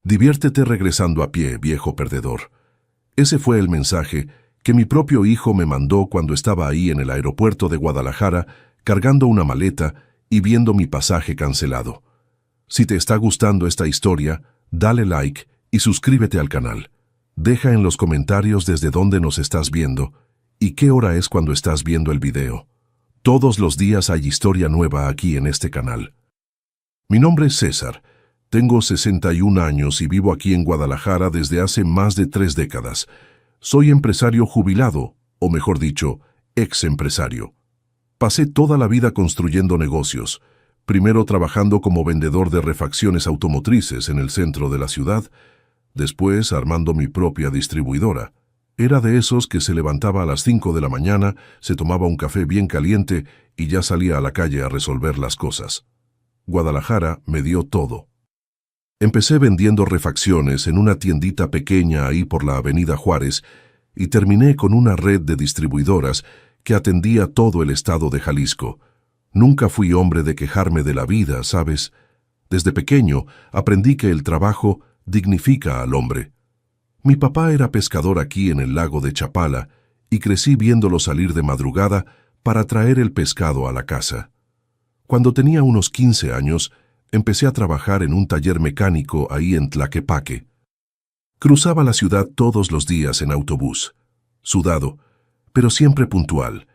Diviértete regresando a pie, viejo perdedor. Ese fue el mensaje que mi propio hijo me mandó cuando estaba ahí en el aeropuerto de Guadalajara, cargando una maleta y viendo mi pasaje cancelado. Si te está gustando esta historia, dale like y suscríbete al canal. Deja en los comentarios desde dónde nos estás viendo y qué hora es cuando estás viendo el video. Todos los días hay historia nueva aquí en este canal. Mi nombre es César. Tengo 61 años y vivo aquí en Guadalajara desde hace más de 3 décadas. Soy empresario jubilado, o mejor dicho, ex empresario. Pasé toda la vida construyendo negocios, primero trabajando como vendedor de refacciones automotrices en el centro de la ciudad, después armando mi propia distribuidora. Era de esos que se levantaba a las 5 de la mañana, se tomaba un café bien caliente y ya salía a la calle a resolver las cosas. Guadalajara me dio todo. Empecé vendiendo refacciones en una tiendita pequeña ahí por la Avenida Juárez y terminé con una red de distribuidoras que atendía todo el estado de Jalisco. Nunca fui hombre de quejarme de la vida, ¿sabes? Desde pequeño aprendí que el trabajo dignifica al hombre. Mi papá era pescador aquí en el lago de Chapala y crecí viéndolo salir de madrugada para traer el pescado a la casa. Cuando tenía unos 15 años, empecé a trabajar en un taller mecánico ahí en Tlaquepaque. Cruzaba la ciudad todos los días en autobús, sudado, pero siempre puntual.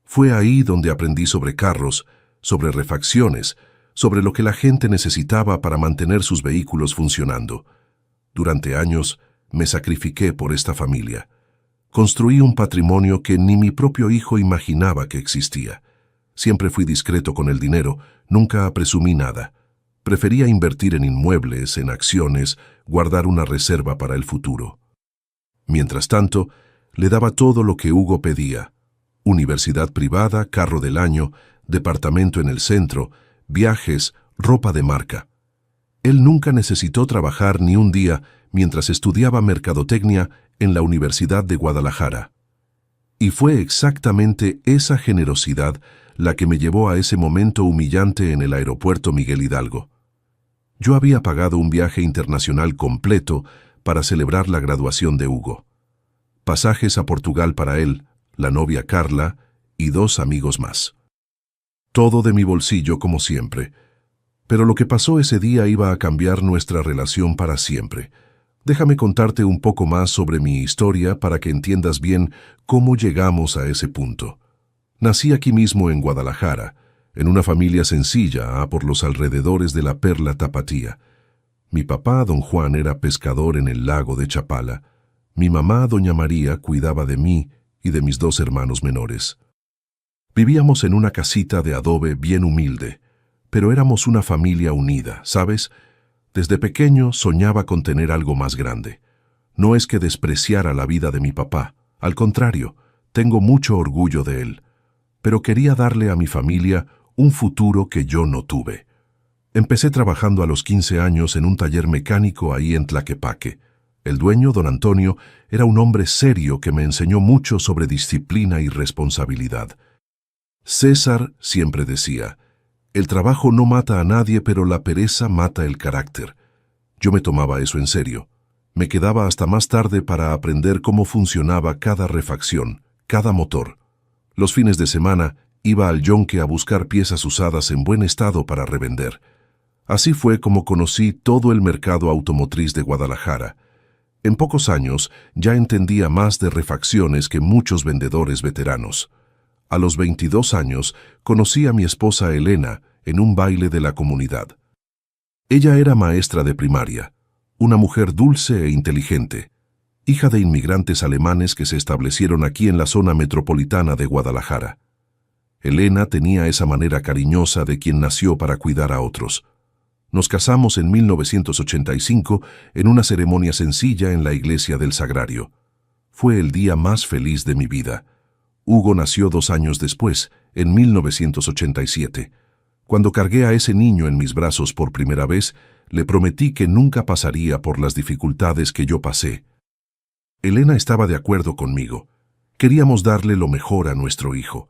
Fue ahí donde aprendí sobre carros, sobre refacciones, sobre lo que la gente necesitaba para mantener sus vehículos funcionando. Durante años me sacrifiqué por esta familia. Construí un patrimonio que ni mi propio hijo imaginaba que existía. Siempre fui discreto con el dinero, nunca presumí nada. Prefería invertir en inmuebles, en acciones, guardar una reserva para el futuro. Mientras tanto, le daba todo lo que Hugo pedía: universidad privada, carro del año, departamento en el centro, viajes, ropa de marca. Él nunca necesitó trabajar ni un día mientras estudiaba mercadotecnia en la Universidad de Guadalajara. Y fue exactamente esa generosidad la que me llevó a ese momento humillante en el aeropuerto Miguel Hidalgo. Yo había pagado un viaje internacional completo para celebrar la graduación de Hugo. Pasajes a Portugal para él, la novia Carla y 2 amigos más. Todo de mi bolsillo como siempre. Pero lo que pasó ese día iba a cambiar nuestra relación para siempre. Déjame contarte un poco más sobre mi historia para que entiendas bien cómo llegamos a ese punto. Nací aquí mismo en Guadalajara, en una familia sencilla, por los alrededores de la Perla Tapatía. Mi papá, don Juan, era pescador en el lago de Chapala. Mi mamá, doña María, cuidaba de mí y de mis 2 hermanos menores. Vivíamos en una casita de adobe bien humilde, pero éramos una familia unida, ¿sabes? Desde pequeño soñaba con tener algo más grande. No es que despreciara la vida de mi papá, al contrario, tengo mucho orgullo de él. Pero quería darle a mi familia un futuro que yo no tuve. Empecé trabajando a los 15 años en un taller mecánico ahí en Tlaquepaque. El dueño, don Antonio, era un hombre serio que me enseñó mucho sobre disciplina y responsabilidad. César siempre decía: el trabajo no mata a nadie, pero la pereza mata el carácter. Yo me tomaba eso en serio. Me quedaba hasta más tarde para aprender cómo funcionaba cada refacción, cada motor. Los fines de semana iba al yonque a buscar piezas usadas en buen estado para revender. Así fue como conocí todo el mercado automotriz de Guadalajara. En pocos años ya entendía más de refacciones que muchos vendedores veteranos. A los 22 años conocí a mi esposa Elena en un baile de la comunidad. Ella era maestra de primaria, una mujer dulce e inteligente, hija de inmigrantes alemanes que se establecieron aquí en la zona metropolitana de Guadalajara. Elena tenía esa manera cariñosa de quien nació para cuidar a otros. Nos casamos en 1985 en una ceremonia sencilla en la iglesia del Sagrario. Fue el día más feliz de mi vida. Hugo nació 2 años después, en 1987. Cuando cargué a ese niño en mis brazos por primera vez, le prometí que nunca pasaría por las dificultades que yo pasé. Elena estaba de acuerdo conmigo. Queríamos darle lo mejor a nuestro hijo.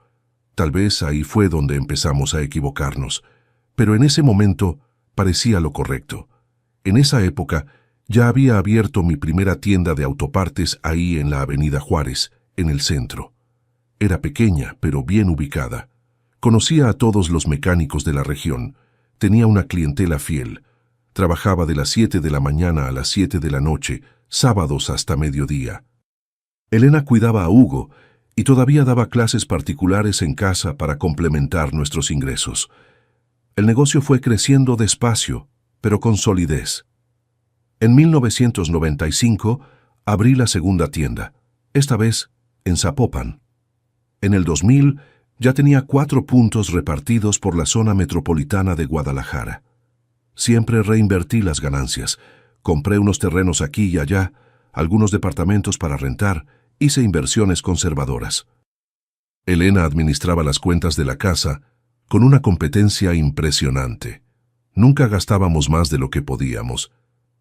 Tal vez ahí fue donde empezamos a equivocarnos, pero en ese momento parecía lo correcto. En esa época ya había abierto mi primera tienda de autopartes ahí en la Avenida Juárez, en el centro. Era pequeña, pero bien ubicada. Conocía a todos los mecánicos de la región. Tenía una clientela fiel. Trabajaba de las 7 de la mañana a las 7 de la noche, sábados hasta mediodía. Elena cuidaba a Hugo y todavía daba clases particulares en casa para complementar nuestros ingresos. El negocio fue creciendo despacio, pero con solidez. En 1995 abrí la segunda tienda, esta vez en Zapopan. En el 2000 ya tenía 4 puntos repartidos por la zona metropolitana de Guadalajara. Siempre reinvertí las ganancias. Compré unos terrenos aquí y allá, algunos departamentos para rentar, hice inversiones conservadoras. Elena administraba las cuentas de la casa con una competencia impresionante. Nunca gastábamos más de lo que podíamos,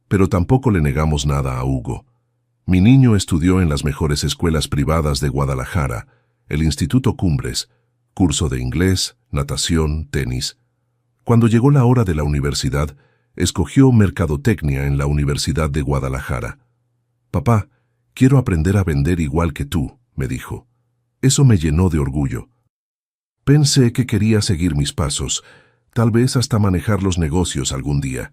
pero tampoco le negamos nada a Hugo. Mi niño estudió en las mejores escuelas privadas de Guadalajara, el Instituto Cumbres, curso de inglés, natación, tenis. Cuando llegó la hora de la universidad, escogió mercadotecnia en la Universidad de Guadalajara. «Papá, quiero aprender a vender igual que tú», me dijo. Eso me llenó de orgullo. Pensé que quería seguir mis pasos, tal vez hasta manejar los negocios algún día.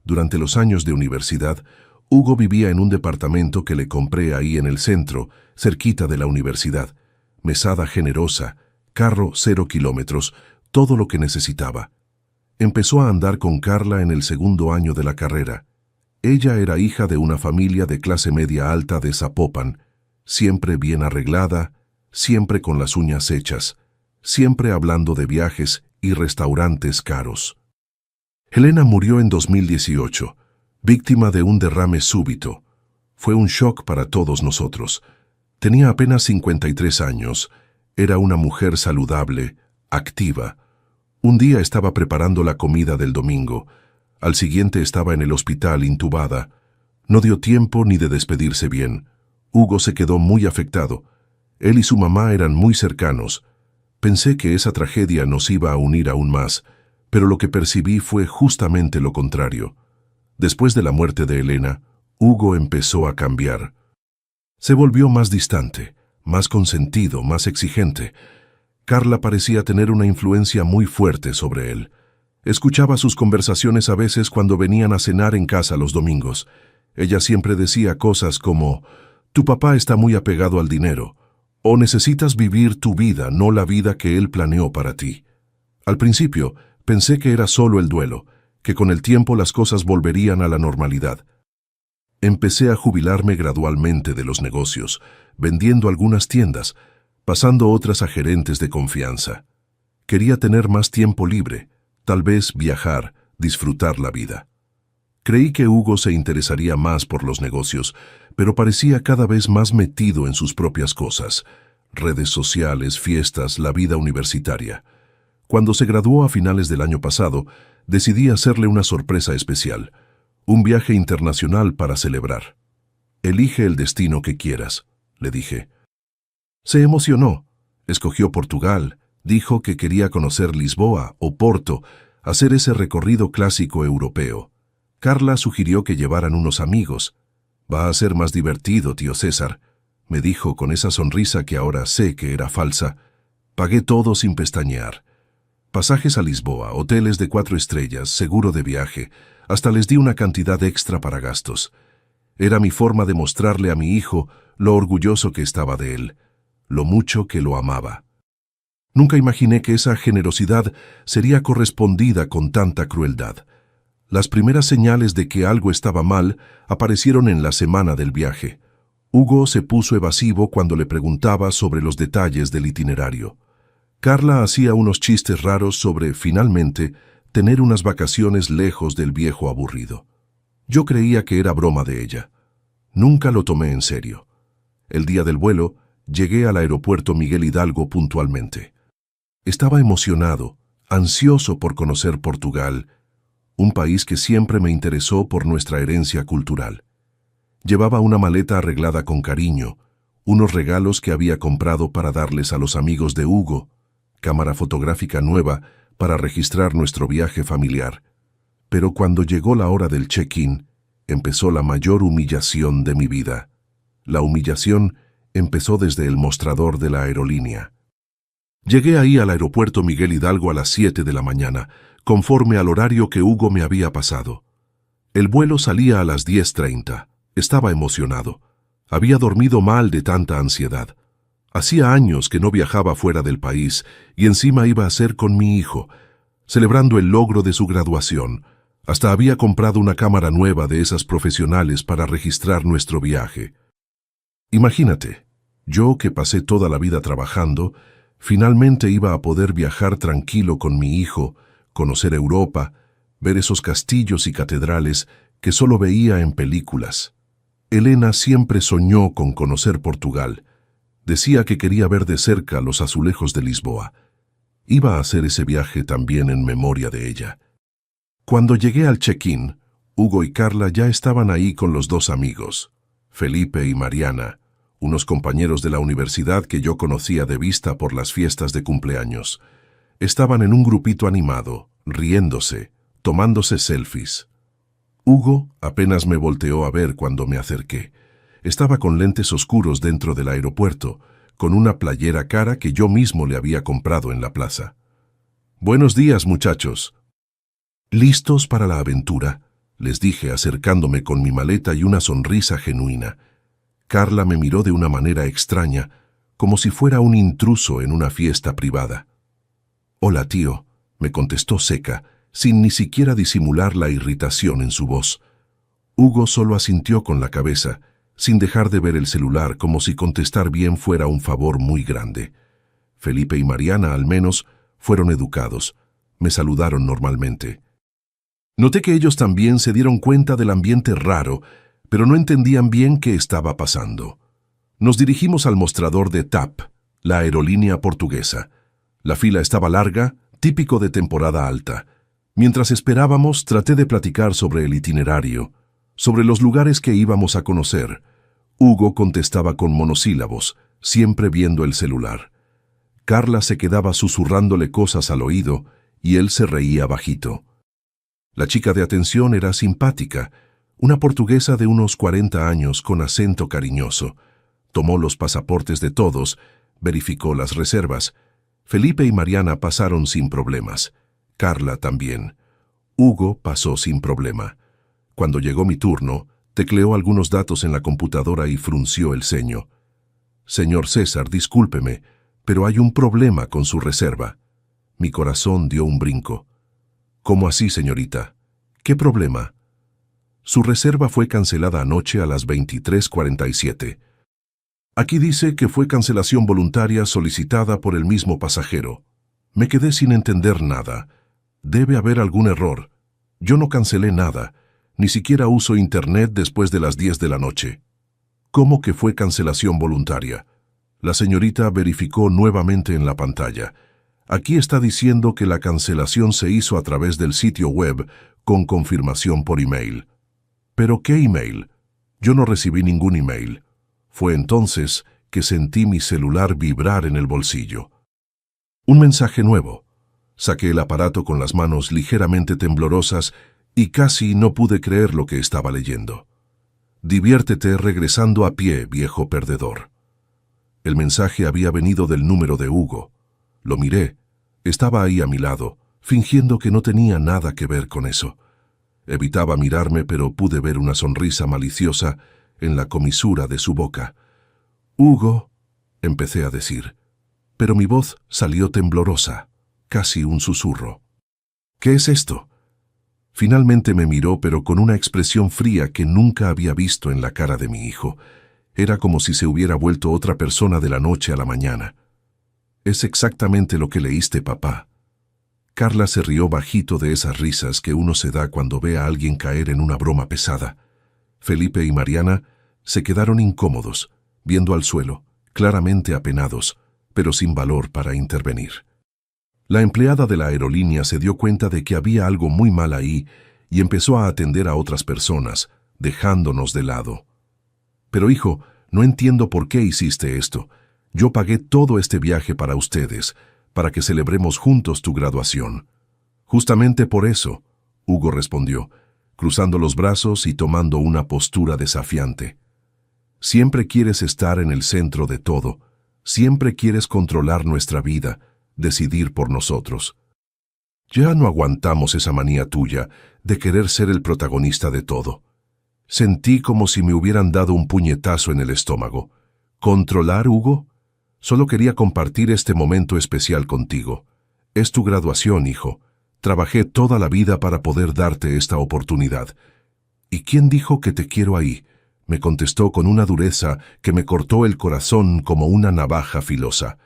Durante los años de universidad, Hugo vivía en un departamento que le compré ahí en el centro, cerquita de la universidad. Mesada generosa, carro 0 kilómetros, todo lo que necesitaba. Empezó a andar con Carla en el segundo año de la carrera. Ella era hija de una familia de clase media alta de Zapopan, siempre bien arreglada, siempre con las uñas hechas, siempre hablando de viajes y restaurantes caros. Elena murió en 2018, víctima de un derrame súbito. Fue un shock para todos nosotros. Tenía apenas 53 años, era una mujer saludable, activa. Un día estaba preparando la comida del domingo, al siguiente estaba en el hospital intubada. No dio tiempo ni de despedirse bien. Hugo se quedó muy afectado. Él y su mamá eran muy cercanos. Pensé que esa tragedia nos iba a unir aún más, pero lo que percibí fue justamente lo contrario. Después de la muerte de Elena, Hugo empezó a cambiar. Se volvió más distante, más consentido, más exigente. Carla parecía tener una influencia muy fuerte sobre él. Escuchaba sus conversaciones a veces cuando venían a cenar en casa los domingos. Ella siempre decía cosas como: «Tu papá está muy apegado al dinero», o «necesitas vivir tu vida, no la vida que él planeó para ti». Al principio, pensé que era solo el duelo, que con el tiempo las cosas volverían a la normalidad. Empecé a jubilarme gradualmente de los negocios, vendiendo algunas tiendas, pasando otras a gerentes de confianza. Quería tener más tiempo libre, tal vez viajar, disfrutar la vida. Creí que Hugo se interesaría más por los negocios, pero parecía cada vez más metido en sus propias cosas: redes sociales, fiestas, la vida universitaria. Cuando se graduó a finales del año pasado, decidí hacerle una sorpresa especial, un viaje internacional para celebrar. «Elige el destino que quieras», le dije. Se emocionó. Escogió Portugal. Dijo que quería conocer Lisboa o Porto, hacer ese recorrido clásico europeo. Carla sugirió que llevaran unos amigos. «Va a ser más divertido, tío César», me dijo con esa sonrisa que ahora sé que era falsa. Pagué todo sin pestañear. Pasajes a Lisboa, hoteles de 4 estrellas, seguro de viaje, hasta les di una cantidad extra para gastos. Era mi forma de mostrarle a mi hijo lo orgulloso que estaba de él, lo mucho que lo amaba. Nunca imaginé que esa generosidad sería correspondida con tanta crueldad. Las primeras señales de que algo estaba mal aparecieron en la semana del viaje. Hugo se puso evasivo cuando le preguntaba sobre los detalles del itinerario. Carla hacía unos chistes raros sobre, finalmente, tener unas vacaciones lejos del viejo aburrido. Yo creía que era broma de ella. Nunca lo tomé en serio. El día del vuelo, llegué al aeropuerto Miguel Hidalgo puntualmente. Estaba emocionado, ansioso por conocer Portugal, un país que siempre me interesó por nuestra herencia cultural. Llevaba una maleta arreglada con cariño, unos regalos que había comprado para darles a los amigos de Hugo, cámara fotográfica nueva para registrar nuestro viaje familiar. Pero cuando llegó la hora del check-in, empezó la mayor humillación de mi vida. La humillación empezó desde el mostrador de la aerolínea. Llegué ahí al aeropuerto Miguel Hidalgo a las 7 de la mañana, conforme al horario que Hugo me había pasado. El vuelo salía a las 10:30. Estaba emocionado. Había dormido mal de tanta ansiedad. Hacía años que no viajaba fuera del país y encima iba a ser con mi hijo, celebrando el logro de su graduación. Hasta había comprado una cámara nueva de esas profesionales para registrar nuestro viaje. Imagínate, yo que pasé toda la vida trabajando, finalmente iba a poder viajar tranquilo con mi hijo, conocer Europa, ver esos castillos y catedrales que solo veía en películas. Elena siempre soñó con conocer Portugal. Decía que quería ver de cerca los azulejos de Lisboa. Iba a hacer ese viaje también en memoria de ella. Cuando llegué al check-in, Hugo y Carla ya estaban ahí con los dos amigos, Felipe y Mariana, unos compañeros de la universidad que yo conocía de vista por las fiestas de cumpleaños. Estaban en un grupito animado, riéndose, tomándose selfies. Hugo apenas me volteó a ver cuando me acerqué. Estaba con lentes oscuros dentro del aeropuerto, con una playera cara que yo mismo le había comprado en la plaza. «Buenos días, muchachos». «¿Listos para la aventura?», les dije acercándome con mi maleta y una sonrisa genuina. Carla me miró de una manera extraña, como si fuera un intruso en una fiesta privada. «Hola, tío», me contestó seca, sin ni siquiera disimular la irritación en su voz. Hugo solo asintió con la cabeza, sin dejar de ver el celular, como si contestar bien fuera un favor muy grande. Felipe y Mariana, al menos, fueron educados. Me saludaron normalmente. Noté que ellos también se dieron cuenta del ambiente raro, pero no entendían bien qué estaba pasando. Nos dirigimos al mostrador de TAP, la aerolínea portuguesa. La fila estaba larga, típico de temporada alta. Mientras esperábamos, traté de platicar sobre el itinerario, sobre los lugares que íbamos a conocer. Hugo contestaba con monosílabos, siempre viendo el celular. Carla se quedaba susurrándole cosas al oído y él se reía bajito. La chica de atención era simpática, una portuguesa de unos 40 años con acento cariñoso. Tomó los pasaportes de todos, verificó las reservas. Felipe y Mariana pasaron sin problemas. Carla también. Hugo pasó sin problema. Cuando llegó mi turno, tecleó algunos datos en la computadora y frunció el ceño. «Señor César, discúlpeme, pero hay un problema con su reserva». Mi corazón dio un brinco. «¿Cómo así, señorita? ¿Qué problema?» «Su reserva fue cancelada anoche a las 23:47. Aquí dice que fue cancelación voluntaria solicitada por el mismo pasajero. Me quedé sin entender nada. Debe haber algún error. Yo no cancelé nada. Ni siquiera uso internet después de las 10 de la noche». «¿Cómo que fue cancelación voluntaria?» La señorita verificó nuevamente en la pantalla. «Aquí está diciendo que la cancelación se hizo a través del sitio web con confirmación por email». «¿Pero qué email? Yo no recibí ningún email». Fue entonces que sentí mi celular vibrar en el bolsillo. Un mensaje nuevo. Saqué el aparato con las manos ligeramente temblorosas y casi no pude creer lo que estaba leyendo. «Diviértete regresando a pie, viejo perdedor». El mensaje había venido del número de Hugo. Lo miré. Estaba ahí a mi lado, fingiendo que no tenía nada que ver con eso. Evitaba mirarme, pero pude ver una sonrisa maliciosa en la comisura de su boca. «Hugo», empecé a decir, pero mi voz salió temblorosa, casi un susurro. «¿Qué es esto?» Finalmente me miró, pero con una expresión fría que nunca había visto en la cara de mi hijo. Era como si se hubiera vuelto otra persona de la noche a la mañana. «Es exactamente lo que leíste, papá». Carla se rió bajito de esas risas que uno se da cuando ve a alguien caer en una broma pesada. Felipe y Mariana se quedaron incómodos, viendo al suelo, claramente apenados, pero sin valor para intervenir. La empleada de la aerolínea se dio cuenta de que había algo muy mal ahí y empezó a atender a otras personas, dejándonos de lado. «Pero hijo, no entiendo por qué hiciste esto. Yo pagué todo este viaje para ustedes, para que celebremos juntos tu graduación». «Justamente por eso», Hugo respondió, cruzando los brazos y tomando una postura desafiante. Siempre quieres estar en el centro de todo, siempre quieres controlar nuestra vida, decidir por nosotros. Ya no aguantamos esa manía tuya de querer ser el protagonista de todo. Sentí como si me hubieran dado un puñetazo en el estómago. ¿Controlar, Hugo? Solo quería compartir este momento especial contigo. Es tu graduación, hijo. Trabajé toda la vida para poder darte esta oportunidad. ¿Y quién dijo que te quiero ahí? Me contestó con una dureza que me cortó el corazón como una navaja filosa.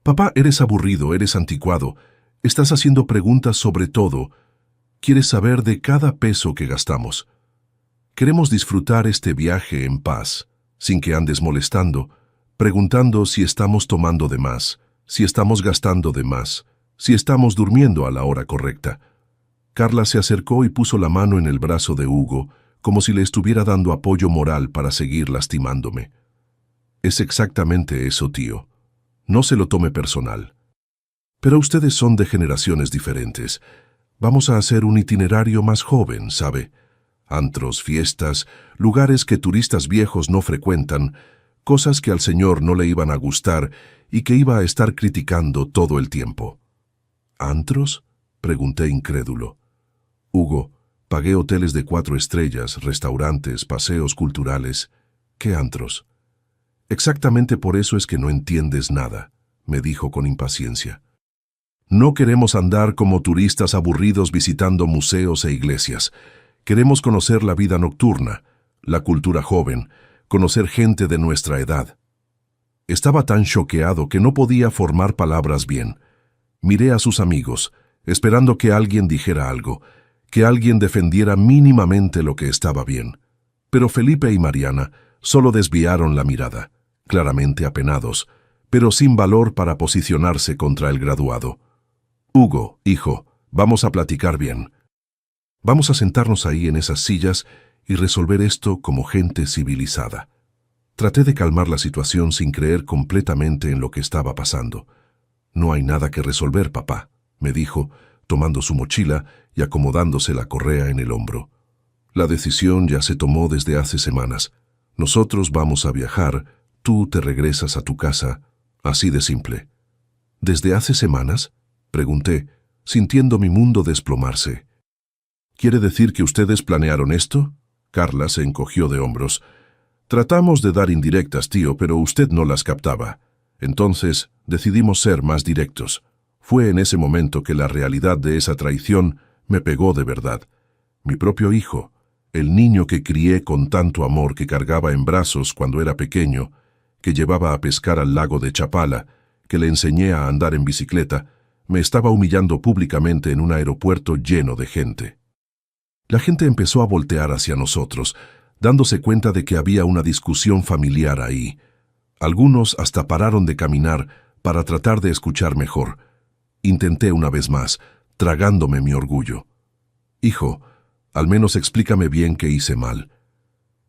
Papá, eres aburrido, eres anticuado. Estás haciendo preguntas sobre todo. Quieres saber de cada peso que gastamos. Queremos disfrutar este viaje en paz, sin que andes molestando, preguntando si estamos tomando de más, si estamos gastando de más, si estamos durmiendo a la hora correcta. Carla se acercó y puso la mano en el brazo de Hugo, como si le estuviera dando apoyo moral para seguir lastimándome. Es exactamente eso, tío. No se lo tome personal. Pero ustedes son de generaciones diferentes. Vamos a hacer un itinerario más joven, ¿sabe? Antros, fiestas, lugares que turistas viejos no frecuentan, cosas que al señor no le iban a gustar y que iba a estar criticando todo el tiempo. ¿Antros?, pregunté incrédulo. Hugo, pagué hoteles de 4 estrellas, restaurantes, paseos culturales. ¿Qué antros? Exactamente por eso es que no entiendes nada, me dijo con impaciencia. No queremos andar como turistas aburridos visitando museos e iglesias. Queremos conocer la vida nocturna, la cultura joven, conocer gente de nuestra edad. Estaba tan choqueado que no podía formar palabras bien. Miré a sus amigos, esperando que alguien dijera algo, que alguien defendiera mínimamente lo que estaba bien. Pero Felipe y Mariana solo desviaron la mirada, claramente apenados, pero sin valor para posicionarse contra el graduado. Hugo, hijo, vamos a platicar bien. Vamos a sentarnos ahí en esas sillas y resolver esto como gente civilizada. Traté de calmar la situación sin creer completamente en lo que estaba pasando. No hay nada que resolver, papá, me dijo, tomando su mochila y acomodándose la correa en el hombro. La decisión ya se tomó desde hace semanas. Nosotros vamos a viajar, tú te regresas a tu casa, así de simple. ¿Desde hace semanas?, pregunté, sintiendo mi mundo desplomarse. ¿Quiere decir que ustedes planearon esto? Carla se encogió de hombros. Tratamos de dar indirectas, tío, pero usted no las captaba. Entonces decidimos ser más directos. Fue en ese momento que la realidad de esa traición me pegó de verdad. Mi propio hijo, el niño que crié con tanto amor, que cargaba en brazos cuando era pequeño, que llevaba a pescar al lago de Chapala, que le enseñé a andar en bicicleta, me estaba humillando públicamente en un aeropuerto lleno de gente. La gente empezó a voltear hacia nosotros, dándose cuenta de que había una discusión familiar ahí. Algunos hasta pararon de caminar para tratar de escuchar mejor. Intenté una vez más, tragándome mi orgullo. Hijo, al menos explícame bien qué hice mal.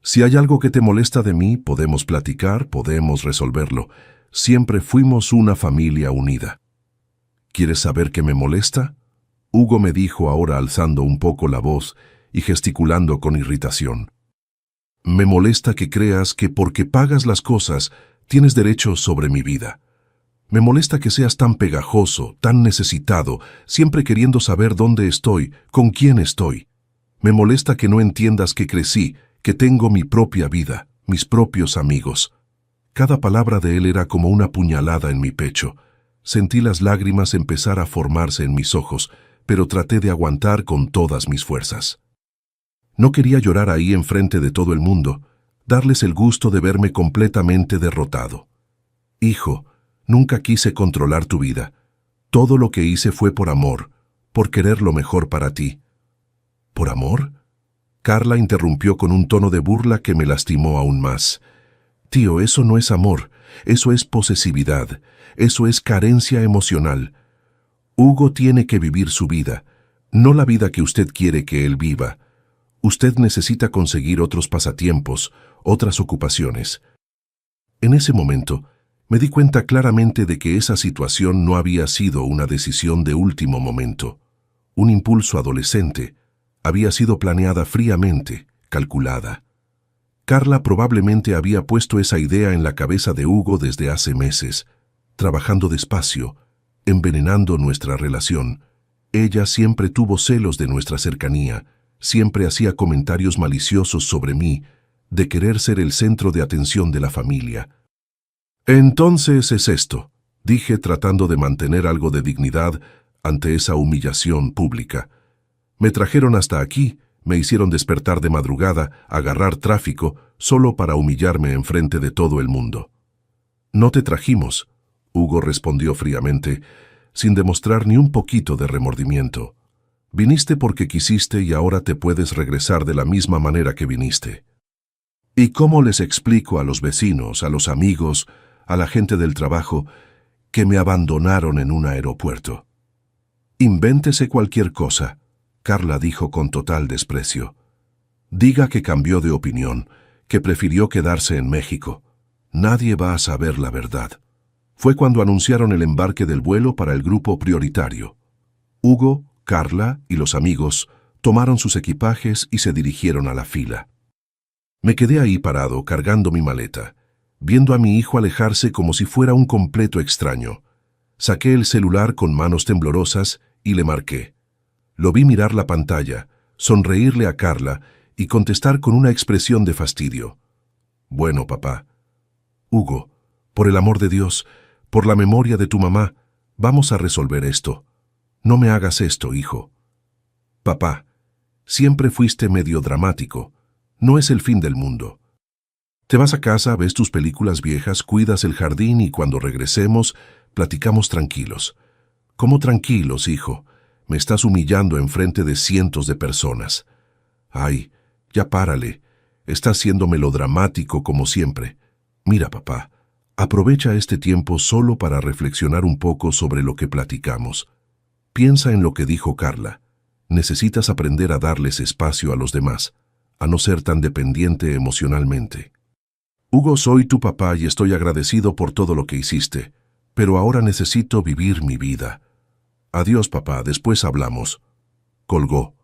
Si hay algo que te molesta de mí, podemos platicar, podemos resolverlo. Siempre fuimos una familia unida. ¿Quieres saber qué me molesta? Hugo me dijo ahora alzando un poco la voz y gesticulando con irritación. Me molesta que creas que porque pagas las cosas tienes derecho sobre mi vida. Me molesta que seas tan pegajoso, tan necesitado, siempre queriendo saber dónde estoy, con quién estoy. Me molesta que no entiendas que crecí, que tengo mi propia vida, mis propios amigos. Cada palabra de él era como una puñalada en mi pecho. Sentí las lágrimas empezar a formarse en mis ojos, pero traté de aguantar con todas mis fuerzas. No quería llorar ahí enfrente de todo el mundo, darles el gusto de verme completamente derrotado. Hijo, nunca quise controlar tu vida. Todo lo que hice fue por amor, por querer lo mejor para ti. ¿Por amor? Carla interrumpió con un tono de burla que me lastimó aún más. Tío, eso no es amor, eso es posesividad, eso es carencia emocional. Hugo tiene que vivir su vida, no la vida que usted quiere que él viva. Usted necesita conseguir otros pasatiempos, otras ocupaciones. En ese momento, me di cuenta claramente de que esa situación no había sido una decisión de último momento, un impulso adolescente, Había sido planeada fríamente, calculada. Carla probablemente había puesto esa idea en la cabeza de Hugo desde hace meses, trabajando despacio, envenenando nuestra relación. Ella siempre tuvo celos de nuestra cercanía, siempre hacía comentarios maliciosos sobre mí, de querer ser el centro de atención de la familia. Entonces es esto, dije tratando de mantener algo de dignidad ante esa humillación pública. Me trajeron hasta aquí, me hicieron despertar de madrugada, agarrar tráfico, solo para humillarme enfrente de todo el mundo. No te trajimos, Hugo respondió fríamente, sin demostrar ni un poquito de remordimiento. Viniste porque quisiste y ahora te puedes regresar de la misma manera que viniste. ¿Y cómo les explico a los vecinos, a los amigos, a la gente del trabajo, que me abandonaron en un aeropuerto? Invéntese cualquier cosa, Carla dijo con total desprecio. Diga que cambió de opinión, que prefirió quedarse en México. Nadie va a saber la verdad. Fue cuando anunciaron el embarque del vuelo para el grupo prioritario. Hugo, Carla y los amigos tomaron sus equipajes y se dirigieron a la fila. Me quedé ahí parado, cargando mi maleta, viendo a mi hijo alejarse como si fuera un completo extraño. Saqué el celular con manos temblorosas y le marqué. Lo vi mirar la pantalla, sonreírle a Carla y contestar con una expresión de fastidio. Bueno, papá. Hugo, por el amor de Dios, por la memoria de tu mamá, vamos a resolver esto. No me hagas esto, hijo. Papá, siempre fuiste medio dramático. No es el fin del mundo. Te vas a casa, ves tus películas viejas, cuidas el jardín y cuando regresemos, platicamos tranquilos. ¿Cómo tranquilos, hijo? Me estás humillando enfrente de cientos de personas. Ay, ya párale. Estás siendo melodramático como siempre. Mira, papá, aprovecha este tiempo solo para reflexionar un poco sobre lo que platicamos. Piensa en lo que dijo Carla. Necesitas aprender a darles espacio a los demás, a no ser tan dependiente emocionalmente. Hugo, soy tu papá y estoy agradecido por todo lo que hiciste, pero ahora necesito vivir mi vida. Adiós, papá, después hablamos. Colgó.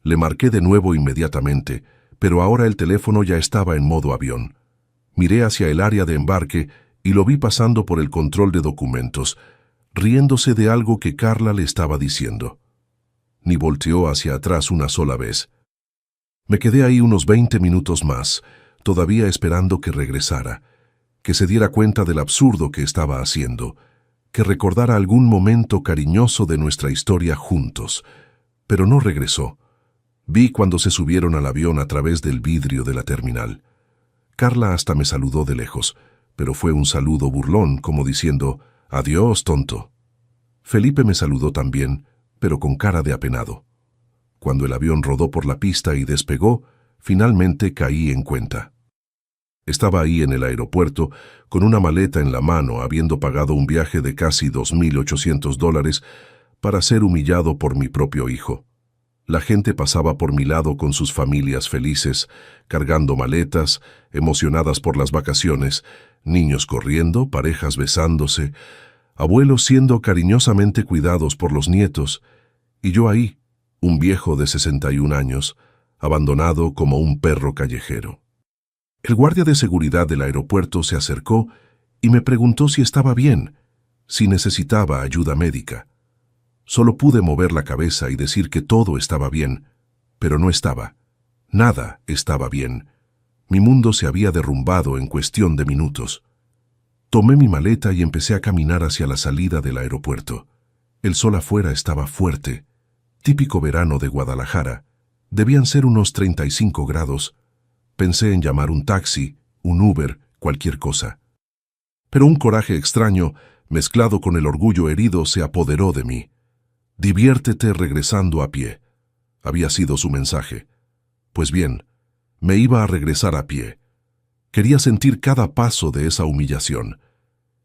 Le marqué de nuevo inmediatamente, pero ahora el teléfono ya estaba en modo avión. Miré hacia el área de embarque y lo vi pasando por el control de documentos, riéndose de algo que Carla le estaba diciendo. Ni volteó hacia atrás una sola vez. Me quedé ahí unos 20 minutos más, todavía esperando que regresara, que se diera cuenta del absurdo que estaba haciendo, que recordara algún momento cariñoso de nuestra historia juntos. Pero no regresó. Vi cuando se subieron al avión a través del vidrio de la terminal. Carla hasta me saludó de lejos, pero fue un saludo burlón, como diciendo, «Adiós, tonto». Felipe me saludó también, pero con cara de apenado. Cuando el avión rodó por la pista y despegó, finalmente caí en cuenta. Estaba ahí en el aeropuerto, con una maleta en la mano, habiendo pagado un viaje de casi $2,800 para ser humillado por mi propio hijo. La gente pasaba por mi lado con sus familias felices, cargando maletas, emocionadas por las vacaciones, niños corriendo, parejas besándose, abuelos siendo cariñosamente cuidados por los nietos, y yo ahí, un viejo de 61 años, abandonado como un perro callejero. El guardia de seguridad del aeropuerto se acercó y me preguntó si estaba bien, si necesitaba ayuda médica. Solo pude mover la cabeza y decir que todo estaba bien, pero no estaba. Nada estaba bien. Mi mundo se había derrumbado en cuestión de minutos. Tomé mi maleta y empecé a caminar hacia la salida del aeropuerto. El sol afuera estaba fuerte. Típico verano de Guadalajara. Debían ser unos 35 grados. Pensé en llamar un taxi, un Uber, cualquier cosa. Pero un coraje extraño, mezclado con el orgullo herido, se apoderó de mí. Diviértete regresando a pie. Había sido su mensaje. Pues bien, me iba a regresar a pie. Quería sentir cada paso de esa humillación.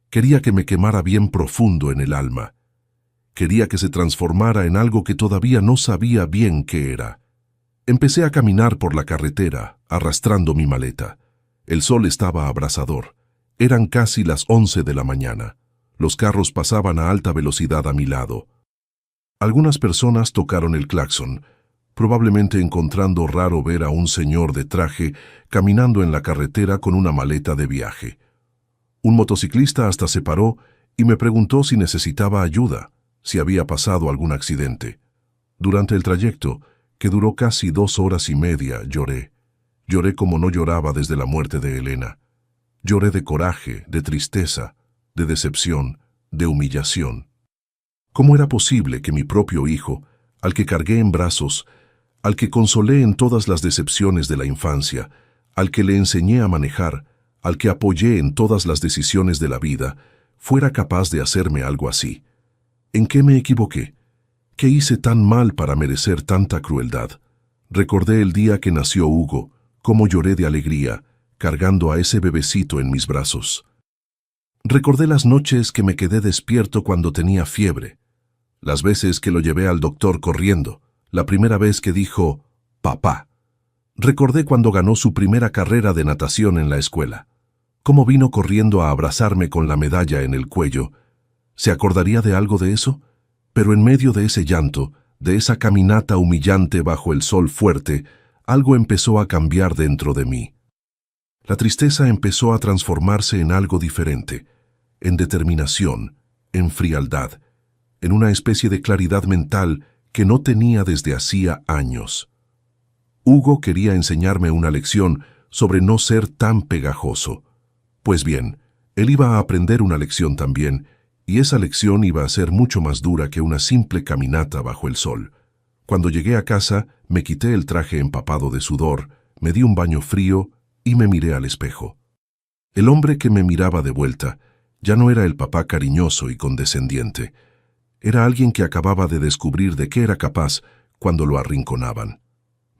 Quería que me quemara bien profundo en el alma. Quería que se transformara en algo que todavía no sabía bien qué era. Empecé a caminar por la carretera, arrastrando mi maleta. El sol estaba abrasador. Eran casi las 11 de la mañana. Los carros pasaban a alta velocidad a mi lado. Algunas personas tocaron el claxon. probablemente encontrando raro ver a un señor de traje caminando en la carretera con una maleta de viaje. Un motociclista hasta se paró y me preguntó si necesitaba ayuda, si había pasado algún accidente. Durante el trayecto, que duró casi 2 horas y media, lloré. Lloré como no lloraba desde la muerte de Elena. Lloré de coraje, de tristeza, de decepción, de humillación. ¿Cómo era posible que mi propio hijo, al que cargué en brazos, al que consolé en todas las decepciones de la infancia, al que le enseñé a manejar, al que apoyé en todas las decisiones de la vida, fuera capaz de hacerme algo así? ¿En qué me equivoqué? ¿Qué hice tan mal para merecer tanta crueldad? Recordé el día que nació Hugo, cómo lloré de alegría, cargando a ese bebecito en mis brazos. Recordé las noches que me quedé despierto cuando tenía fiebre, las veces que lo llevé al doctor corriendo, la primera vez que dijo, «papá». Recordé cuando ganó su primera carrera de natación en la escuela, cómo vino corriendo a abrazarme con la medalla en el cuello. ¿Se acordaría de algo de eso? Pero en medio de ese llanto, de esa caminata humillante bajo el sol fuerte, algo empezó a cambiar dentro de mí. La tristeza empezó a transformarse en algo diferente, en determinación, en frialdad, en una especie de claridad mental que no tenía desde hacía años. Hugo quería enseñarme una lección sobre no ser tan pegajoso. Pues bien, él iba a aprender una lección también, y esa lección iba a ser mucho más dura que una simple caminata bajo el sol. Cuando llegué a casa, me quité el traje empapado de sudor, me di un baño frío y me miré al espejo. El hombre que me miraba de vuelta ya no era el papá cariñoso y condescendiente. Era alguien que acababa de descubrir de qué era capaz cuando lo arrinconaban.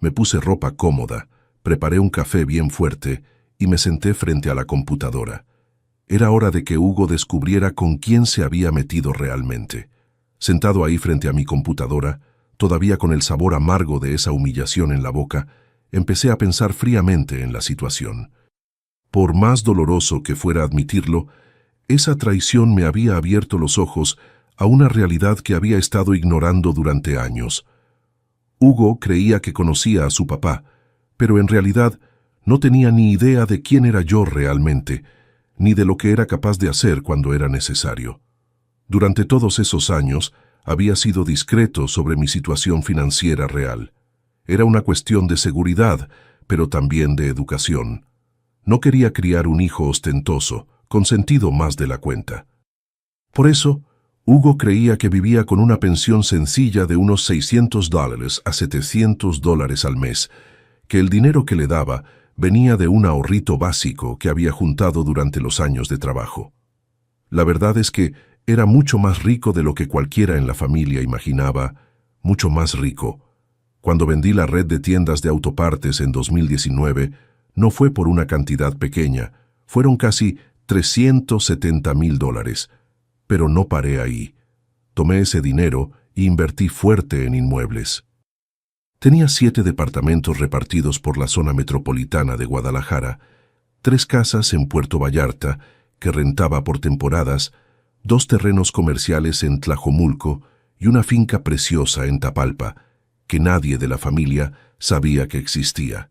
Me puse ropa cómoda, preparé un café bien fuerte y me senté frente a la computadora. Era hora de que Hugo descubriera con quién se había metido realmente. Sentado ahí frente a mi computadora, todavía con el sabor amargo de esa humillación en la boca, empecé a pensar fríamente en la situación. Por más doloroso que fuera admitirlo, esa traición me había abierto los ojos a una realidad que había estado ignorando durante años. Hugo creía que conocía a su papá, pero en realidad no tenía ni idea de quién era yo realmente, ni de lo que era capaz de hacer cuando era necesario. Durante todos esos años había sido discreto sobre mi situación financiera real. Era una cuestión de seguridad, pero también de educación. No quería criar un hijo ostentoso, consentido más de la cuenta. Por eso, Hugo creía que vivía con una pensión sencilla de unos $600 a $700 al mes, que el dinero que le daba venía de un ahorrito básico que había juntado durante los años de trabajo. La verdad es que era mucho más rico de lo que cualquiera en la familia imaginaba, mucho más rico. Cuando vendí la red de tiendas de autopartes en 2019, no fue por una cantidad pequeña, fueron casi $370,000. Pero no paré ahí. Tomé ese dinero e invertí fuerte en inmuebles. Tenía 7 departamentos repartidos por la zona metropolitana de Guadalajara, 3 casas en Puerto Vallarta, que rentaba por temporadas, 2 terrenos comerciales en Tlajomulco y una finca preciosa en Tapalpa, que nadie de la familia sabía que existía.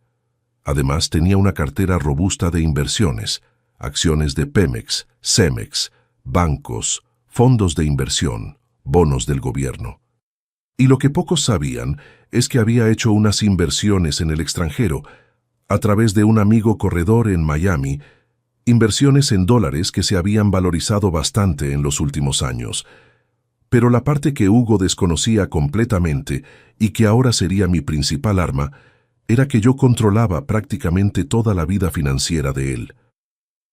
Además, tenía una cartera robusta de inversiones, acciones de Pemex, Cemex, bancos, fondos de inversión, bonos del gobierno. Y lo que pocos sabían es que había hecho unas inversiones en el extranjero, a través de un amigo corredor en Miami, inversiones en dólares que se habían valorizado bastante en los últimos años. Pero la parte que Hugo desconocía completamente y que ahora sería mi principal arma, era que yo controlaba prácticamente toda la vida financiera de él.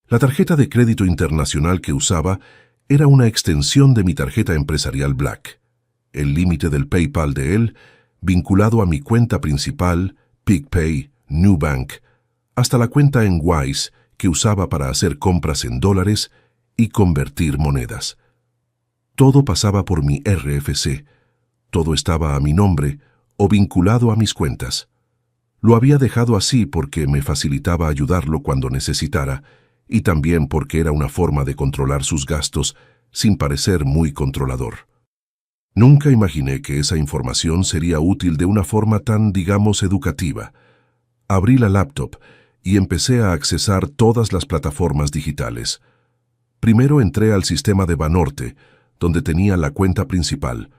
La tarjeta de crédito internacional que usaba era una extensión de mi tarjeta empresarial Black. El límite del PayPal de él, vinculado a mi cuenta principal, PicPay, Nubank, hasta la cuenta en Wise que usaba para hacer compras en dólares y convertir monedas. Todo pasaba por mi RFC. Todo estaba a mi nombre o vinculado a mis cuentas. Lo había dejado así porque me facilitaba ayudarlo cuando necesitara, y también porque era una forma de controlar sus gastos sin parecer muy controlador. Nunca imaginé que esa información sería útil de una forma tan, digamos, educativa. Abrí la laptop y empecé a accesar todas las plataformas digitales. Primero entré al sistema de Banorte, donde tenía la cuenta principal.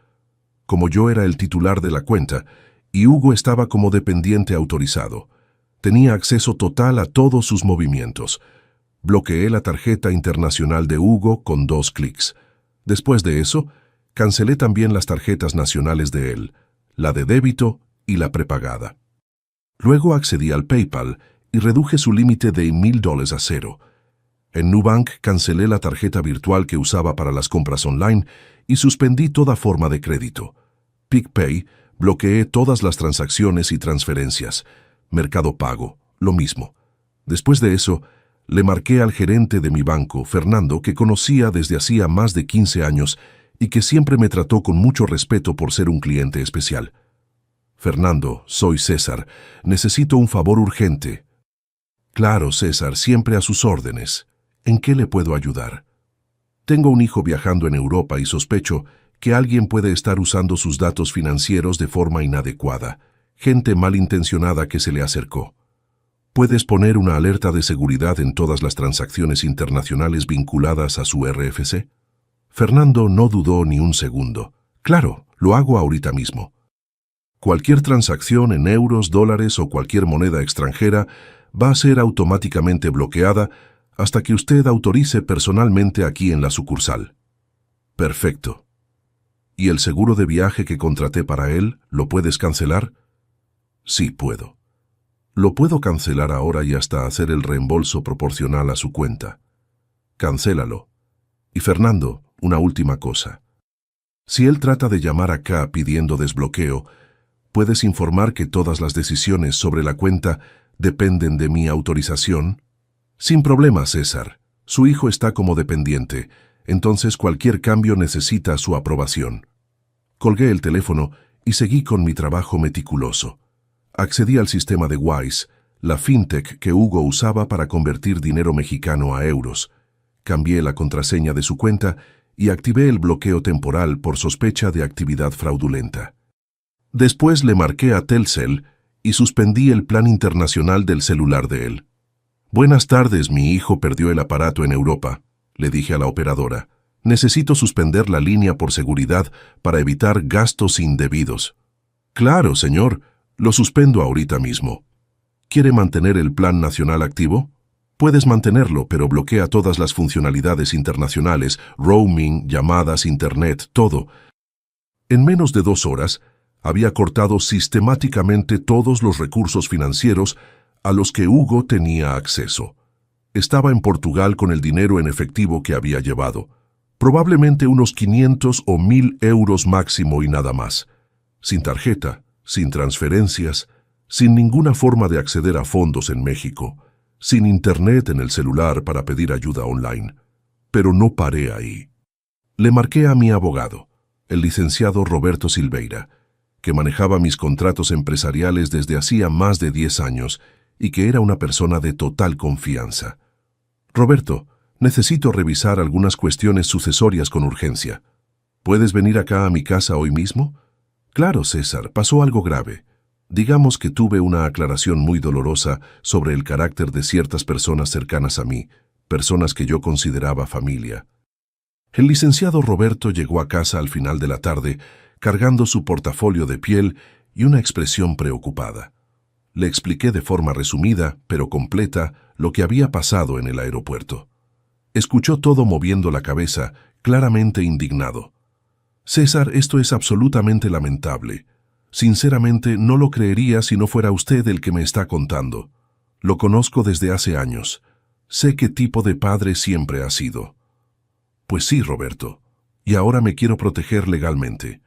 Como yo era el titular de la cuenta, y Hugo estaba como dependiente autorizado, tenía acceso total a todos sus movimientos. Bloqueé la tarjeta internacional de Hugo con 2 clics. Después de eso, cancelé también las tarjetas nacionales de él, la de débito y la prepagada. Luego accedí al PayPal y reduje su límite de $1,000 a 0. En Nubank cancelé la tarjeta virtual que usaba para las compras online y suspendí toda forma de crédito. PicPay, bloqueé todas las transacciones y transferencias. Mercado Pago, lo mismo. Después de eso, le marqué al gerente de mi banco, Fernando, que conocía desde hacía más de 15 años y que siempre me trató con mucho respeto por ser un cliente especial. Fernando, soy César. Necesito un favor urgente. Claro, César, siempre a sus órdenes. ¿En qué le puedo ayudar? Tengo un hijo viajando en Europa y sospecho que alguien puede estar usando sus datos financieros de forma inadecuada. Gente malintencionada que se le acercó. ¿Puedes poner una alerta de seguridad en todas las transacciones internacionales vinculadas a su RFC? Fernando no dudó ni un segundo. Claro, lo hago ahorita mismo. Cualquier transacción en euros, dólares o cualquier moneda extranjera va a ser automáticamente bloqueada hasta que usted autorice personalmente aquí en la sucursal. Perfecto. ¿Y el seguro de viaje que contraté para él, lo puedes cancelar? Sí, puedo. Lo puedo cancelar ahora y hasta hacer el reembolso proporcional a su cuenta. Cancélalo. Y Fernando, una última cosa. Si él trata de llamar acá pidiendo desbloqueo, puedes informar que todas las decisiones sobre la cuenta dependen de mi autorización. Sin problema, César. Su hijo está como dependiente, entonces cualquier cambio necesita su aprobación. Colgué el teléfono y seguí con mi trabajo meticuloso. Accedí al sistema de Wise, la fintech que Hugo usaba para convertir dinero mexicano a euros. Cambié la contraseña de su cuenta y activé el bloqueo temporal por sospecha de actividad fraudulenta. Después le marqué a Telcel y suspendí el plan internacional del celular de él. Buenas tardes, mi hijo perdió el aparato en Europa, le dije a la operadora. Necesito suspender la línea por seguridad para evitar gastos indebidos. Claro, señor, lo suspendo ahorita mismo. ¿Quiere mantener el plan nacional activo? Puedes mantenerlo, pero bloquea todas las funcionalidades internacionales, roaming, llamadas, internet, todo. En menos de 2 horas, había cortado sistemáticamente todos los recursos financieros a los que Hugo tenía acceso. Estaba en Portugal con el dinero en efectivo que había llevado. Probablemente unos 500 o 1,000 euros máximo y nada más. Sin tarjeta, sin transferencias, sin ninguna forma de acceder a fondos en México, sin internet en el celular para pedir ayuda online. Pero no paré ahí. Le marqué a mi abogado, el licenciado Roberto Silveira, que manejaba mis contratos empresariales desde hacía más de 10 años y que era una persona de total confianza. Roberto, necesito revisar algunas cuestiones sucesorias con urgencia. ¿Puedes venir acá a mi casa hoy mismo? Claro, César, pasó algo grave. Digamos que tuve una aclaración muy dolorosa sobre el carácter de ciertas personas cercanas a mí, personas que yo consideraba familia. El licenciado Roberto llegó a casa al final de la tarde, cargando su portafolio de piel y una expresión preocupada. Le expliqué de forma resumida, pero completa, lo que había pasado en el aeropuerto. Escuchó todo moviendo la cabeza, claramente indignado. César, esto es absolutamente lamentable. Sinceramente, no lo creería si no fuera usted el que me está contando. Lo conozco desde hace años. Sé qué tipo de padre siempre ha sido. Pues sí, Roberto. Y ahora me quiero proteger legalmente.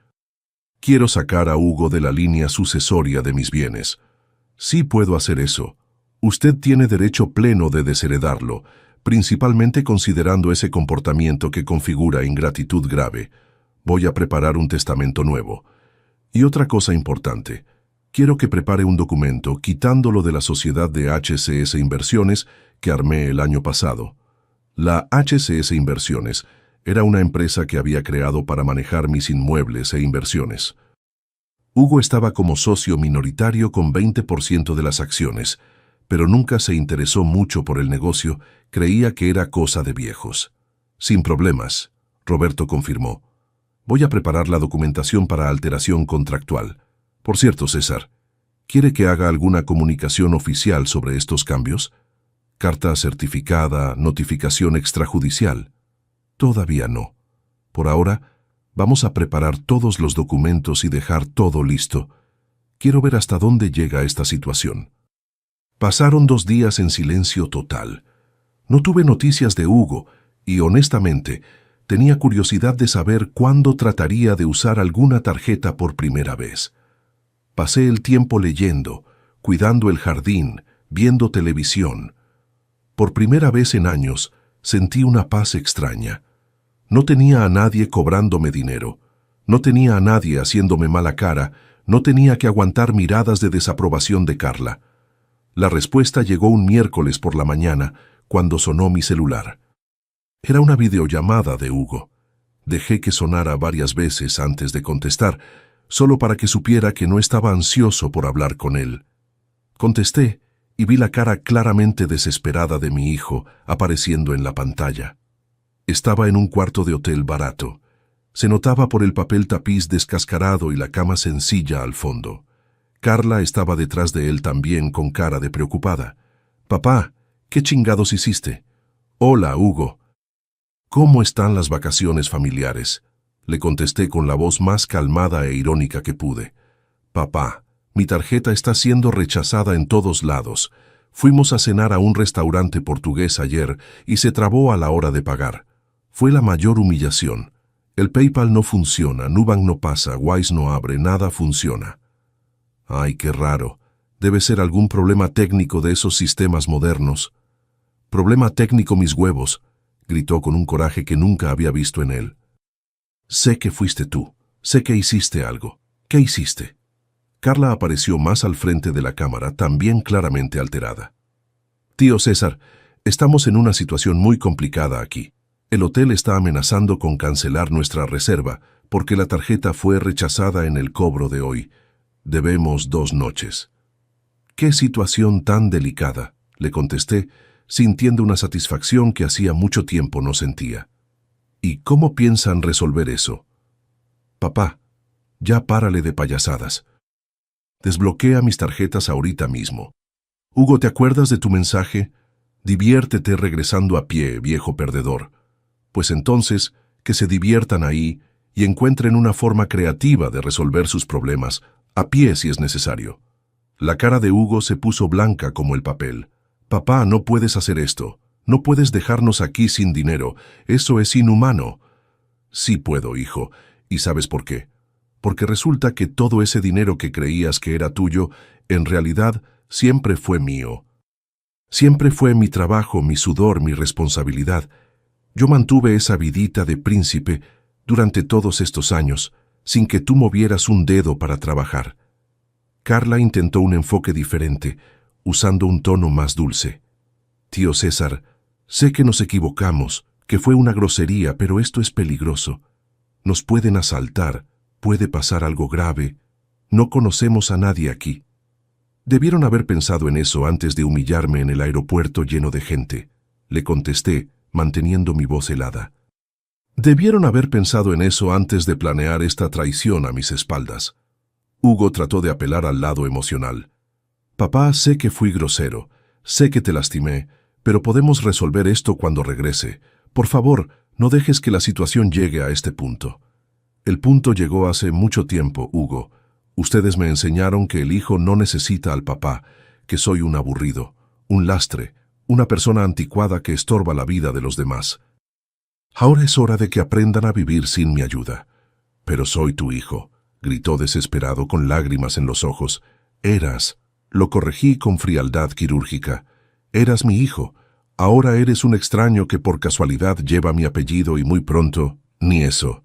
Quiero sacar a Hugo de la línea sucesoria de mis bienes. Sí puedo hacer eso. Usted tiene derecho pleno de desheredarlo, principalmente considerando ese comportamiento que configura ingratitud grave. Voy a preparar un testamento nuevo. Y otra cosa importante, quiero que prepare un documento quitándolo de la sociedad de HCS Inversiones que armé el año pasado. La HCS Inversiones Era una empresa que había creado para manejar mis inmuebles e inversiones. Hugo estaba como socio minoritario con 20% de las acciones, pero nunca se interesó mucho por el negocio, creía que era cosa de viejos. Sin problemas, Roberto confirmó. Voy a preparar la documentación para alteración contractual. Por cierto, César, ¿quiere que haga alguna comunicación oficial sobre estos cambios? ¿Carta certificada, notificación extrajudicial? Todavía no. Por ahora, vamos a preparar todos los documentos y dejar todo listo. Quiero ver hasta dónde llega esta situación. Pasaron 2 días en silencio total. No tuve noticias de Hugo y, honestamente, tenía curiosidad de saber cuándo trataría de usar alguna tarjeta por primera vez. Pasé el tiempo leyendo, cuidando el jardín, viendo televisión. Por primera vez en años, sentí una paz extraña. No tenía a nadie cobrándome dinero. No tenía a nadie haciéndome mala cara. No tenía que aguantar miradas de desaprobación de Carla. La respuesta llegó un miércoles por la mañana, cuando sonó mi celular. Era una videollamada de Hugo. Dejé que sonara varias veces antes de contestar, solo para que supiera que no estaba ansioso por hablar con él. Contesté y vi la cara claramente desesperada de mi hijo apareciendo en la pantalla. Estaba en un cuarto de hotel barato. Se notaba por el papel tapiz descascarado y la cama sencilla al fondo. Carla estaba detrás de él también con cara de preocupada. «Papá, ¿qué chingados hiciste?» «Hola, Hugo». «¿Cómo están las vacaciones familiares?», le contesté con la voz más calmada e irónica que pude. «Papá, mi tarjeta está siendo rechazada en todos lados. Fuimos a cenar a un restaurante portugués ayer y se trabó a la hora de pagar. Fue la mayor humillación. El PayPal no funciona, Nubank no pasa, Wise no abre, nada funciona». «Ay, qué raro. Debe ser algún problema técnico de esos sistemas modernos». «Problema técnico mis huevos», gritó con un coraje que nunca había visto en él. «Sé que fuiste tú. Sé que hiciste algo. ¿Qué hiciste?» Carla apareció más al frente de la cámara, también claramente alterada. «Tío César, estamos en una situación muy complicada aquí. El hotel está amenazando con cancelar nuestra reserva porque la tarjeta fue rechazada en el cobro de hoy. Debemos 2 noches». «¿Qué situación tan delicada?», le contesté, sintiendo una satisfacción que hacía mucho tiempo no sentía. «¿Y cómo piensan resolver eso?» «Papá, ya párale de payasadas. Desbloquea mis tarjetas ahorita mismo. Hugo, ¿te acuerdas de tu mensaje? Diviértete regresando a pie, viejo perdedor. Pues entonces, que se diviertan ahí y encuentren una forma creativa de resolver sus problemas, a pie si es necesario». La cara de Hugo se puso blanca como el papel. «Papá, no puedes hacer esto. No puedes dejarnos aquí sin dinero. Eso es inhumano». «Sí puedo, hijo. ¿Y sabes por qué? Porque resulta que todo ese dinero que creías que era tuyo, en realidad siempre fue mío. Siempre fue mi trabajo, mi sudor, mi responsabilidad. Yo mantuve esa vidita de príncipe durante todos estos años, sin que tú movieras un dedo para trabajar». Carla intentó un enfoque diferente, usando un tono más dulce. «Tío César, sé que nos equivocamos, que fue una grosería, pero esto es peligroso. Nos pueden asaltar, puede pasar algo grave. No conocemos a nadie aquí». «Debieron haber pensado en eso antes de humillarme en el aeropuerto lleno de gente», le contesté, manteniendo mi voz helada. «Debieron haber pensado en eso antes de planear esta traición a mis espaldas». Hugo trató de apelar al lado emocional. «Papá, sé que fui grosero, sé que te lastimé, pero podemos resolver esto cuando regrese. Por favor, no dejes que la situación llegue a este punto». «El punto llegó hace mucho tiempo, Hugo. Ustedes me enseñaron que el hijo no necesita al papá, que soy un aburrido, un lastre, una persona anticuada que estorba la vida de los demás. Ahora es hora de que aprendan a vivir sin mi ayuda». «Pero soy tu hijo», gritó desesperado con lágrimas en los ojos. «Eras», lo corregí con frialdad quirúrgica. «Eras mi hijo. Ahora eres un extraño que por casualidad lleva mi apellido y muy pronto, ni eso».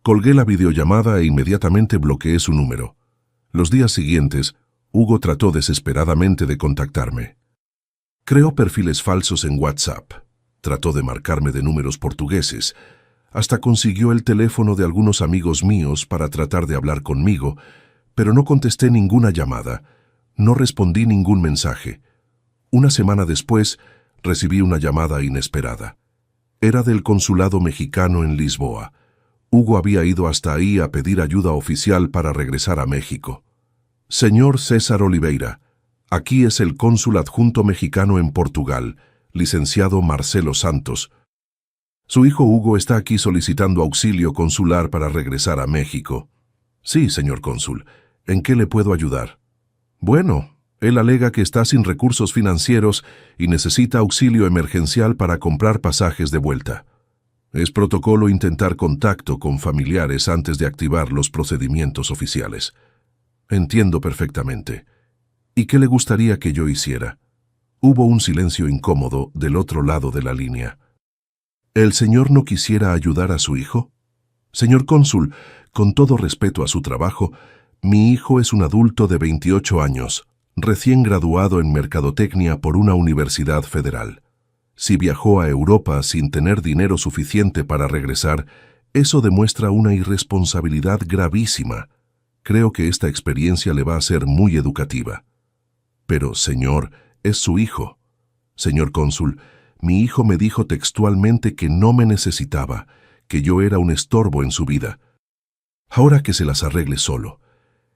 Colgué la videollamada e inmediatamente bloqueé su número. Los días siguientes, Hugo trató desesperadamente de contactarme. Creó perfiles falsos en WhatsApp. Trató de marcarme de números portugueses. Hasta consiguió el teléfono de algunos amigos míos para tratar de hablar conmigo, pero no contesté ninguna llamada, no respondí ningún mensaje. Una semana después, recibí una llamada inesperada. Era del consulado mexicano en Lisboa. Hugo había ido hasta ahí a pedir ayuda oficial para regresar a México. Señor César Oliveira, aquí es el cónsul adjunto mexicano en Portugal, licenciado Marcelo Santos. Su hijo Hugo está aquí solicitando auxilio consular para regresar a México. Sí, señor cónsul. ¿En qué le puedo ayudar? Bueno, él alega que está sin recursos financieros y necesita auxilio emergencial para comprar pasajes de vuelta. Es protocolo intentar contacto con familiares antes de activar los procedimientos oficiales. Entiendo perfectamente. ¿Y qué le gustaría que yo hiciera? Hubo un silencio incómodo del otro lado de la línea. ¿El señor no quisiera ayudar a su hijo? Señor cónsul, con todo respeto a su trabajo, mi hijo es un adulto de 28 años, recién graduado en Mercadotecnia por una universidad federal. Si viajó a Europa sin tener dinero suficiente para regresar, eso demuestra una irresponsabilidad gravísima. Creo que esta experiencia le va a ser muy educativa. Pero, señor, es su hijo. Señor cónsul, mi hijo me dijo textualmente que no me necesitaba, que yo era un estorbo en su vida. Ahora que se las arregle solo.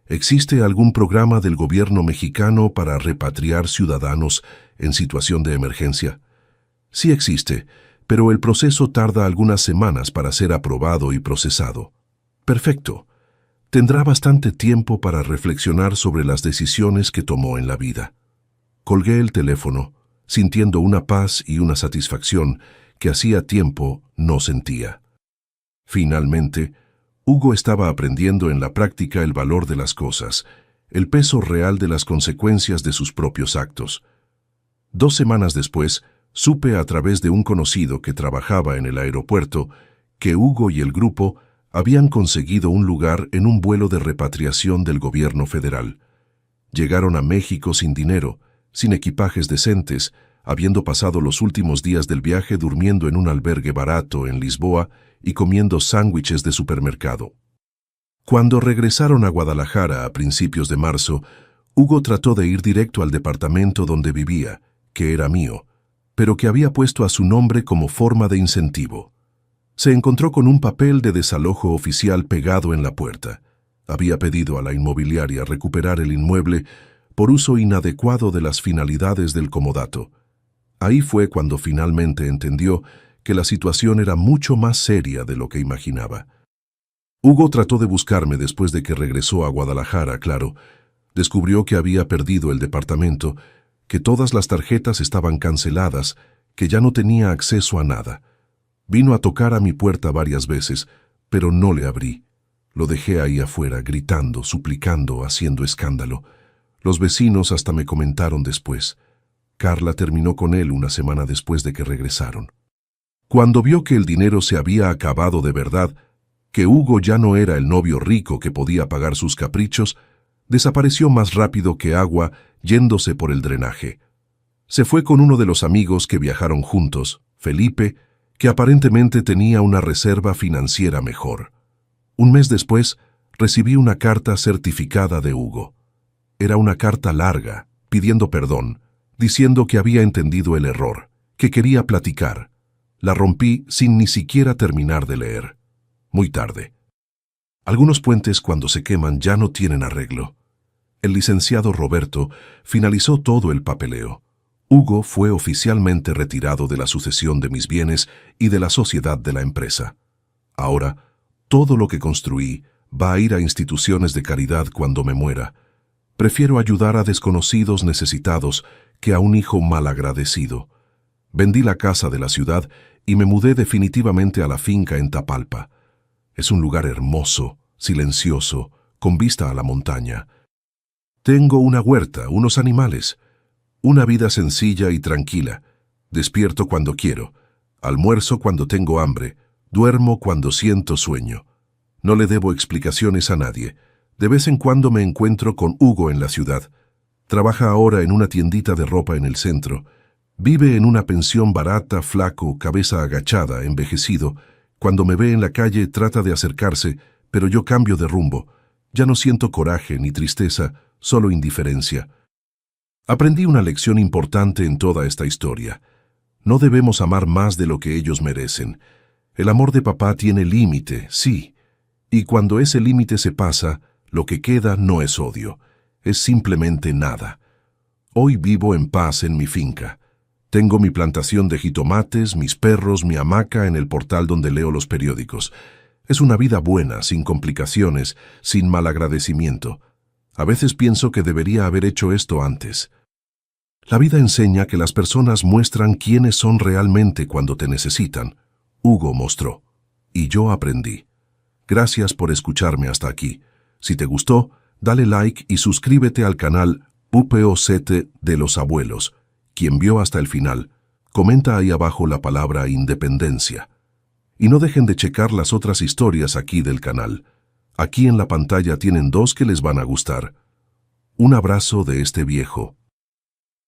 ¿Existe algún programa del gobierno mexicano para repatriar ciudadanos en situación de emergencia? Sí existe, pero el proceso tarda algunas semanas para ser aprobado y procesado. Perfecto. Tendrá bastante tiempo para reflexionar sobre las decisiones que tomó en la vida. Colgué el teléfono, sintiendo una paz y una satisfacción que hacía tiempo no sentía. Finalmente, Hugo estaba aprendiendo en la práctica el valor de las cosas, el peso real de las consecuencias de sus propios actos. 2 semanas después, supe a través de un conocido que trabajaba en el aeropuerto que Hugo y el grupo habían conseguido un lugar en un vuelo de repatriación del gobierno federal. Llegaron a México sin dinero, sin equipajes decentes, habiendo pasado los últimos días del viaje durmiendo en un albergue barato en Lisboa y comiendo sándwiches de supermercado. Cuando regresaron a Guadalajara a principios de marzo, Hugo trató de ir directo al departamento donde vivía, que era mío, pero que había puesto a su nombre como forma de incentivo. Se encontró con un papel de desalojo oficial pegado en la puerta. Había pedido a la inmobiliaria recuperar el inmueble por uso inadecuado de las finalidades del comodato. Ahí fue cuando finalmente entendió que la situación era mucho más seria de lo que imaginaba. Hugo trató de buscarme después de que regresó a Guadalajara, claro. Descubrió que había perdido el departamento, que todas las tarjetas estaban canceladas, que ya no tenía acceso a nada. Vino a tocar a mi puerta varias veces, pero no le abrí. Lo dejé ahí afuera, gritando, suplicando, haciendo escándalo. Los vecinos hasta me comentaron después. Carla terminó con él una semana después de que regresaron. Cuando vio que el dinero se había acabado de verdad, que Hugo ya no era el novio rico que podía pagar sus caprichos, desapareció más rápido que agua yéndose por el drenaje. Se fue con uno de los amigos que viajaron juntos, Felipe, que aparentemente tenía una reserva financiera mejor. Un mes después, recibí una carta certificada de Hugo. Era una carta larga, pidiendo perdón, diciendo que había entendido el error, que quería platicar. La rompí sin ni siquiera terminar de leer. Muy tarde. Algunos puentes cuando se queman ya no tienen arreglo. El licenciado Roberto finalizó todo el papeleo. Hugo fue oficialmente retirado de la sucesión de mis bienes y de la sociedad de la empresa. Ahora, todo lo que construí va a ir a instituciones de caridad cuando me muera. Prefiero ayudar a desconocidos necesitados que a un hijo malagradecido. Vendí la casa de la ciudad y me mudé definitivamente a la finca en Tapalpa. Es un lugar hermoso, silencioso, con vista a la montaña. Tengo una huerta, unos animales, una vida sencilla y tranquila. Despierto cuando quiero, almuerzo cuando tengo hambre, duermo cuando siento sueño. No le debo explicaciones a nadie. De vez en cuando me encuentro con Hugo en la ciudad. Trabaja ahora en una tiendita de ropa en el centro. Vive en una pensión barata, flaco, cabeza agachada, envejecido, Cuando me ve en la calle trata de acercarse, pero yo cambio de rumbo. Ya no siento coraje ni tristeza, solo indiferencia. Aprendí una lección importante en toda esta historia. No debemos amar más de lo que ellos merecen. El amor de papá tiene límite, sí. Y cuando ese límite se pasa, lo que queda no es odio, es simplemente nada. Hoy vivo en paz en mi finca. Tengo mi plantación de jitomates, mis perros, mi hamaca en el portal donde leo los periódicos. Es una vida buena, sin complicaciones, sin malagradecimiento. A veces pienso que debería haber hecho esto antes. La vida enseña que las personas muestran quiénes son realmente cuando te necesitan. Hugo mostró. Y yo aprendí. Gracias por escucharme hasta aquí. Si te gustó, dale like y suscríbete al canal UPO7 de los Abuelos. Quien vio hasta el final, comenta ahí abajo la palabra independencia. Y no dejen de checar las otras historias aquí del canal. Aquí en la pantalla tienen 2 que les van a gustar. Un abrazo de este viejo.